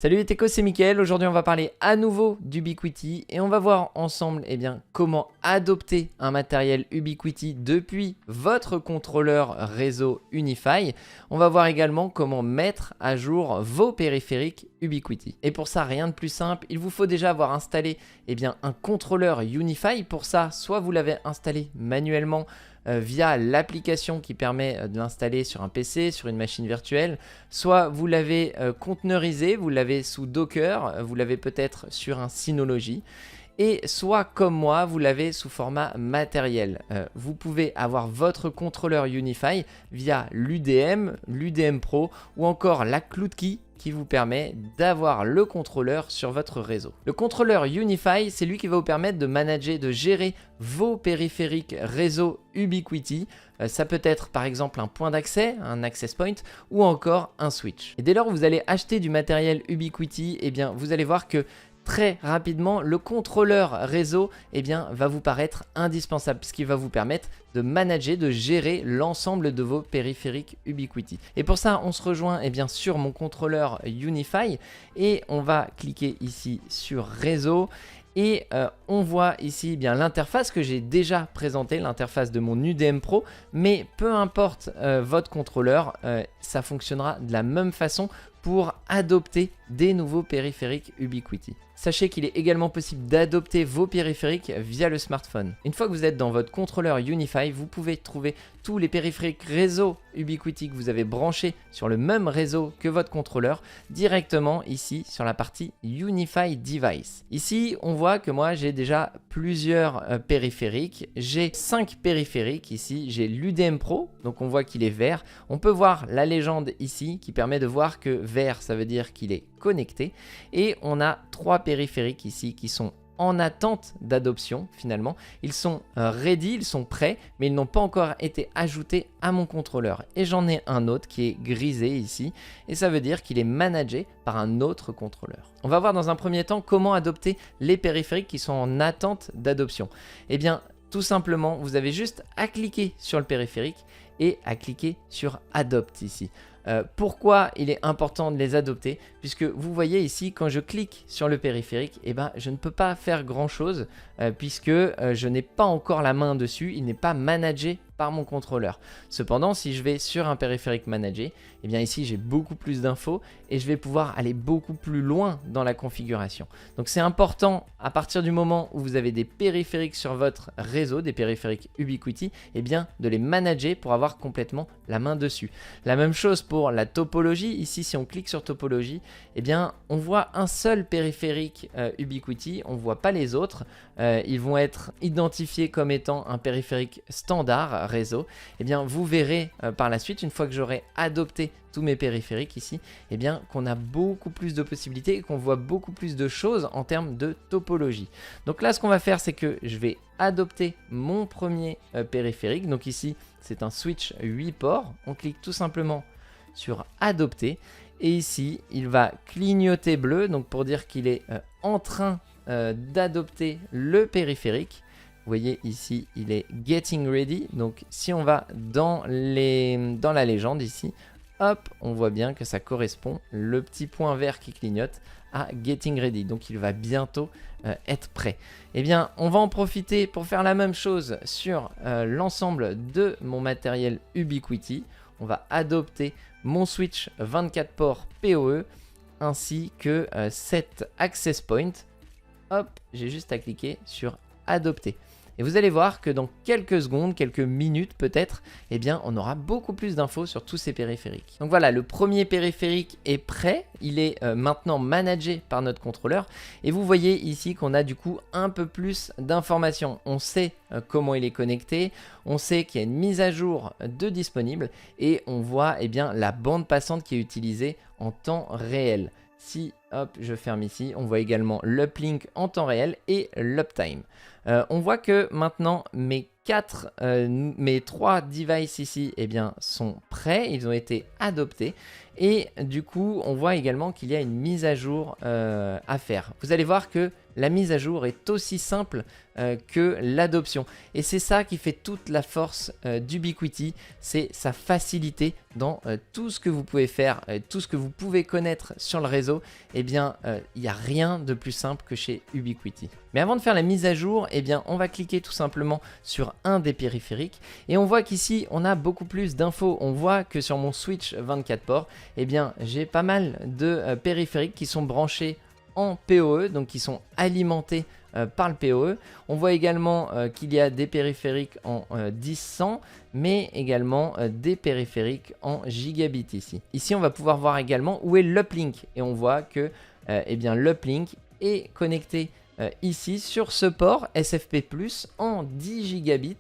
Salut les techos, c'est Mickaël. Aujourd'hui, on va parler à nouveau d'Ubiquiti et on va voir ensemble comment adopter un matériel Ubiquiti depuis votre contrôleur réseau Unify. On va voir également comment mettre à jour vos périphériques Ubiquiti. Et pour ça, rien de plus simple, il vous faut déjà avoir installé un contrôleur Unify. Pour ça, soit vous l'avez installé manuellement via l'application qui permet de l'installer sur un PC, sur une machine virtuelle, soit vous l'avez conteneurisé, vous l'avez sous Docker, vous l'avez peut-être sur un Synology, et soit comme moi, vous l'avez sous format matériel. Vous pouvez avoir votre contrôleur Unify via l'UDM, l'UDM Pro ou encore la CloudKey qui vous permet d'avoir le contrôleur sur votre réseau. Le contrôleur Unify, c'est lui qui va vous permettre de manager, de gérer vos périphériques réseau Ubiquiti. Ça peut être par exemple un point d'accès, un access point ou encore un switch. Et dès lors que vous allez acheter du matériel Ubiquiti, vous allez voir que très rapidement, le contrôleur réseau va vous paraître indispensable puisqu'il va vous permettre de manager, de gérer l'ensemble de vos périphériques Ubiquiti. Et pour ça, on se rejoint sur mon contrôleur Unify et on va cliquer ici sur réseau. Et on voit ici l'interface que j'ai déjà présentée, l'interface de mon UDM Pro, mais peu importe votre contrôleur, ça fonctionnera de la même façon pour adopter des nouveaux périphériques Ubiquiti. Sachez qu'il est également possible d'adopter vos périphériques via le smartphone. Une fois que vous êtes dans votre contrôleur Unify, vous pouvez trouver tous les périphériques réseau Ubiquiti que vous avez branchés sur le même réseau que votre contrôleur directement ici sur la partie Unify Device. Ici, on voit que moi j'ai déjà plusieurs périphériques. J'ai 5 périphériques ici. J'ai l'UDM Pro, donc on voit qu'il est vert. On peut voir la légende ici qui permet de voir que vert, ça veut dire qu'il est connecté. Et on a 3 périphériques ici qui sont en attente d'adoption finalement. Ils sont ready, ils sont prêts, mais ils n'ont pas encore été ajoutés à mon contrôleur. Et j'en ai un autre qui est grisé ici, et ça veut dire qu'il est managé par un autre contrôleur. On va voir dans un premier temps comment adopter les périphériques qui sont en attente d'adoption. Tout simplement, vous avez juste à cliquer sur le périphérique et à cliquer sur Adopt ici. Pourquoi il est important de les adopter? Puisque vous voyez ici, quand je clique sur le périphérique, je ne peux pas faire grand chose puisque je n'ai pas encore la main dessus, il n'est pas managé par mon contrôleur. Cependant, si je vais sur un périphérique managé, ici j'ai beaucoup plus d'infos et je vais pouvoir aller beaucoup plus loin dans la configuration. Donc c'est important à partir du moment où vous avez des périphériques sur votre réseau, des périphériques Ubiquiti, de les manager pour avoir complètement la main dessus. La même chose pour la topologie. Ici, si on clique sur topologie, on voit un seul périphérique Ubiquiti, on ne voit pas les autres. Ils vont être identifiés comme étant un périphérique standard réseau. Vous verrez par la suite, une fois que j'aurai adopté tous mes périphériques ici, qu'on a beaucoup plus de possibilités et qu'on voit beaucoup plus de choses en termes de topologie. Donc là, ce qu'on va faire, c'est que je vais adopter mon premier périphérique. Donc ici, c'est un switch 8 ports. On clique tout simplement sur adopter et ici, il va clignoter bleu, donc pour dire qu'il est en train d'adopter le périphérique. Vous voyez ici, il est getting ready. Donc si on va dans la légende ici, hop, on voit bien que ça correspond, le petit point vert qui clignote, à getting ready. Donc il va bientôt être prêt. On va en profiter pour faire la même chose sur l'ensemble de mon matériel Ubiquiti. On va adopter mon switch 24 ports PoE ainsi que 7 access points. Hop, j'ai juste à cliquer sur adopter. Et vous allez voir que dans quelques secondes, quelques minutes peut-être, on aura beaucoup plus d'infos sur tous ces périphériques. Donc voilà, le premier périphérique est prêt. Il est maintenant managé par notre contrôleur. Et vous voyez ici qu'on a du coup un peu plus d'informations. On sait comment il est connecté. On sait qu'il y a une mise à jour de disponible. Et on voit la bande passante qui est utilisée en temps réel. Si hop, je ferme ici, on voit également l'uplink en temps réel et l'uptime. On voit que maintenant mes mes 3 devices ici eh bien, sont prêts, ils ont été adoptés. Et du coup, on voit également qu'il y a une mise à jour à faire. Vous allez voir que la mise à jour est aussi simple que l'adoption. Et c'est ça qui fait toute la force d'Ubiquiti, c'est sa facilité dans tout ce que vous pouvez faire, tout ce que vous pouvez connaître sur le réseau. Eh bien, il n'y a rien de plus simple que chez Ubiquiti. Mais avant de faire la mise à jour, eh bien, on va cliquer tout simplement sur un des périphériques. Et on voit qu'ici, on a beaucoup plus d'infos. On voit que sur mon Switch 24 ports, eh bien, j'ai pas mal de périphériques qui sont branchés en PoE, donc qui sont alimentés par le PoE. On voit également qu'il y a des périphériques en 10-100, mais également des périphériques en gigabit ici. Ici, on va pouvoir voir également où est l'uplink, et on voit que eh bien, l'uplink est connecté ici sur ce port SFP+ en 10 gigabits.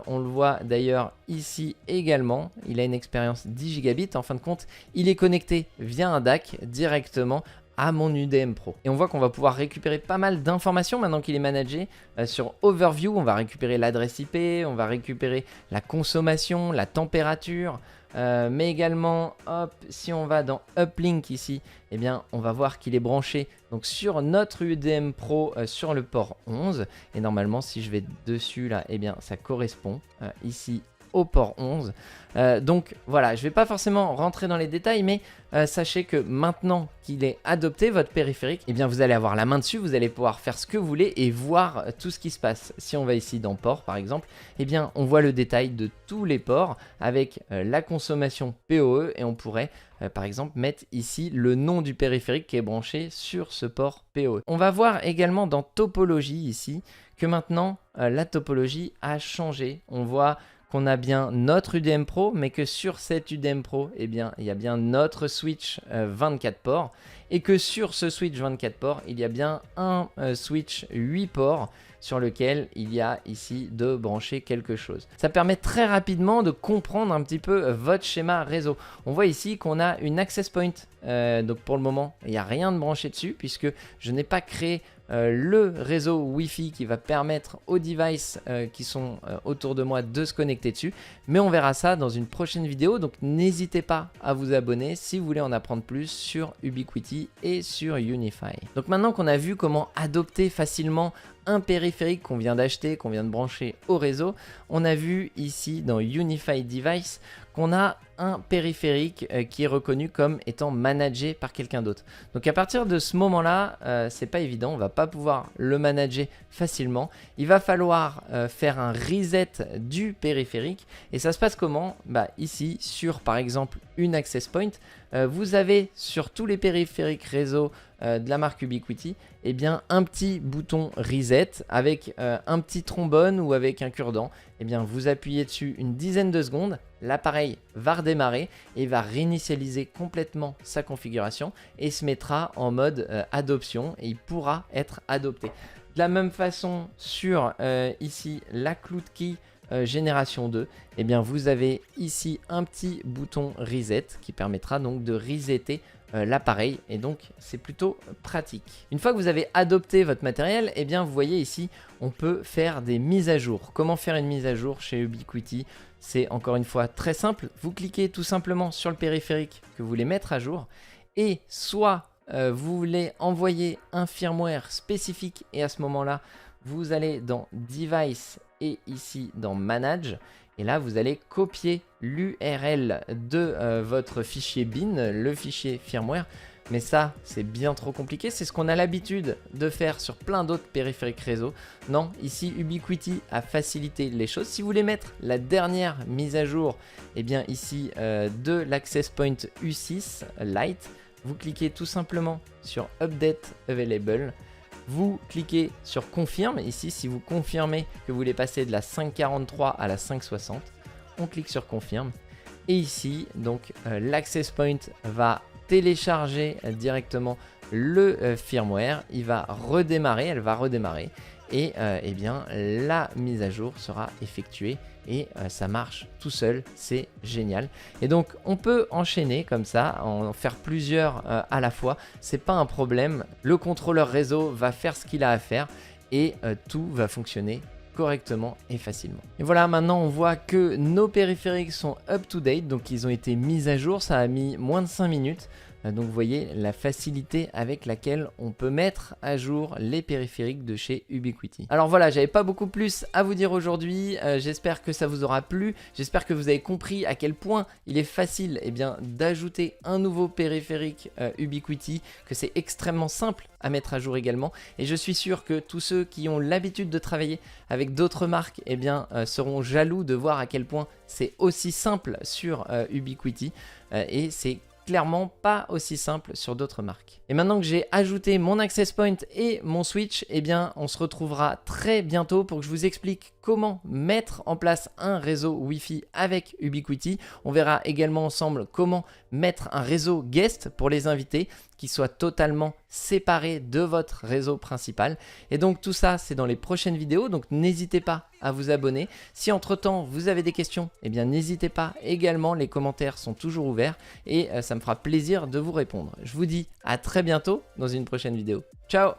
On le voit d'ailleurs ici également, il a une expérience 10 gigabits. En fin de compte, il est connecté via un DAC directement à mon UDM Pro. Et on voit qu'on va pouvoir récupérer pas mal d'informations maintenant qu'il est managé. Sur Overview, on va récupérer l'adresse IP, on va récupérer la consommation, la température, mais également, hop, si on va dans Uplink ici, eh bien, on va voir qu'il est branché donc sur notre UDM Pro sur le port 11. Et normalement, si je vais dessus là, eh bien, ça correspond ici au port 11. Donc voilà, je ne vais pas forcément rentrer dans les détails, mais sachez que maintenant qu'il est adopté, votre périphérique, eh bien vous allez avoir la main dessus, vous allez pouvoir faire ce que vous voulez et voir tout ce qui se passe. Si on va ici dans port par exemple, eh bien on voit le détail de tous les ports avec la consommation PoE, et on pourrait par exemple mettre ici le nom du périphérique qui est branché sur ce port PoE. On va voir également dans topologie ici que maintenant la topologie a changé. On voit qu'on a bien notre UDM Pro, mais que sur cette UDM Pro, eh bien, il y a bien notre switch 24 ports, et que sur ce switch 24 ports, il y a bien un switch 8 ports sur lequel il y a ici de brancher quelque chose. Ça permet très rapidement de comprendre un petit peu votre schéma réseau. On voit ici qu'on a une access point, donc pour le moment, il n'y a rien de branché dessus puisque je n'ai pas créé le réseau Wi-Fi qui va permettre aux devices qui sont autour de moi de se connecter dessus. Mais on verra ça dans une prochaine vidéo, donc n'hésitez pas à vous abonner si vous voulez en apprendre plus sur Ubiquiti et sur UniFi. Donc maintenant qu'on a vu comment adopter facilement un périphérique qu'on vient d'acheter, qu'on vient de brancher au réseau, on a vu ici dans UniFi Device qu'on a un périphérique qui est reconnu comme étant managé par quelqu'un d'autre. Donc à partir de ce moment-là, c'est pas évident, on va pas pouvoir le manager facilement. Il va falloir faire un reset du périphérique, et ça se passe comment? Ici sur par exemple une access point, vous avez sur tous les périphériques réseau de la marque Ubiquiti, eh bien un petit bouton reset avec un petit trombone ou avec un cure-dent. Eh bien vous appuyez dessus une dizaine de secondes, l'appareil va redémarrer et va réinitialiser complètement sa configuration et se mettra en mode adoption, et il pourra être adopté. De la même façon sur ici la CloudKey génération 2, eh bien vous avez ici un petit bouton reset qui permettra donc de resetter l'appareil, et donc c'est plutôt pratique. Une fois que vous avez adopté votre matériel, eh bien vous voyez ici on peut faire des mises à jour. Comment faire une mise à jour chez Ubiquiti? C'est encore une fois très simple, vous cliquez tout simplement sur le périphérique que vous voulez mettre à jour, et soit vous voulez envoyer un firmware spécifique, et à ce moment là vous allez dans Device et ici dans Manage, et là vous allez copier l'URL de votre fichier bin, le fichier firmware. Mais ça, c'est bien trop compliqué, c'est ce qu'on a l'habitude de faire sur plein d'autres périphériques réseau. Non, ici Ubiquiti a facilité les choses. Si vous voulez mettre la dernière mise à jour, eh bien ici de l'Access Point U6 Lite, vous cliquez tout simplement sur Update Available. Vous cliquez sur Confirme, ici si vous confirmez que vous voulez passer de la 543 à la 560, on clique sur Confirme. Et ici, donc l'Access Point va télécharger directement le firmware, il va redémarrer, elle va redémarrer, et eh bien la mise à jour sera effectuée, et ça marche tout seul, c'est génial. Et donc on peut enchaîner comme ça, en faire plusieurs à la fois, c'est pas un problème, le contrôleur réseau va faire ce qu'il a à faire, et tout va fonctionner correctement et facilement. Et voilà, maintenant on voit que nos périphériques sont up to date, donc ils ont été mis à jour, ça a mis moins de 5 minutes. Donc vous voyez la facilité avec laquelle on peut mettre à jour les périphériques de chez Ubiquiti. Alors voilà, j'avais pas beaucoup plus à vous dire aujourd'hui, j'espère que ça vous aura plu, j'espère que vous avez compris à quel point il est facile d'ajouter un nouveau périphérique Ubiquiti, que c'est extrêmement simple à mettre à jour également, et je suis sûr que tous ceux qui ont l'habitude de travailler avec d'autres marques seront jaloux de voir à quel point c'est aussi simple sur Ubiquiti, et c'est clairement pas aussi simple sur d'autres marques. Et maintenant que j'ai ajouté mon access point et mon switch, on se retrouvera très bientôt pour que je vous explique comment mettre en place un réseau Wi-Fi avec Ubiquiti. On verra également ensemble comment mettre un réseau guest pour les invités qui soit totalement séparé de votre réseau principal. Et donc tout ça, c'est dans les prochaines vidéos, donc n'hésitez pas à vous abonner. Si entre-temps vous avez des questions, n'hésitez pas également, les commentaires sont toujours ouverts et ça me fera plaisir de vous répondre. Je vous dis à très bientôt dans une prochaine vidéo. Ciao!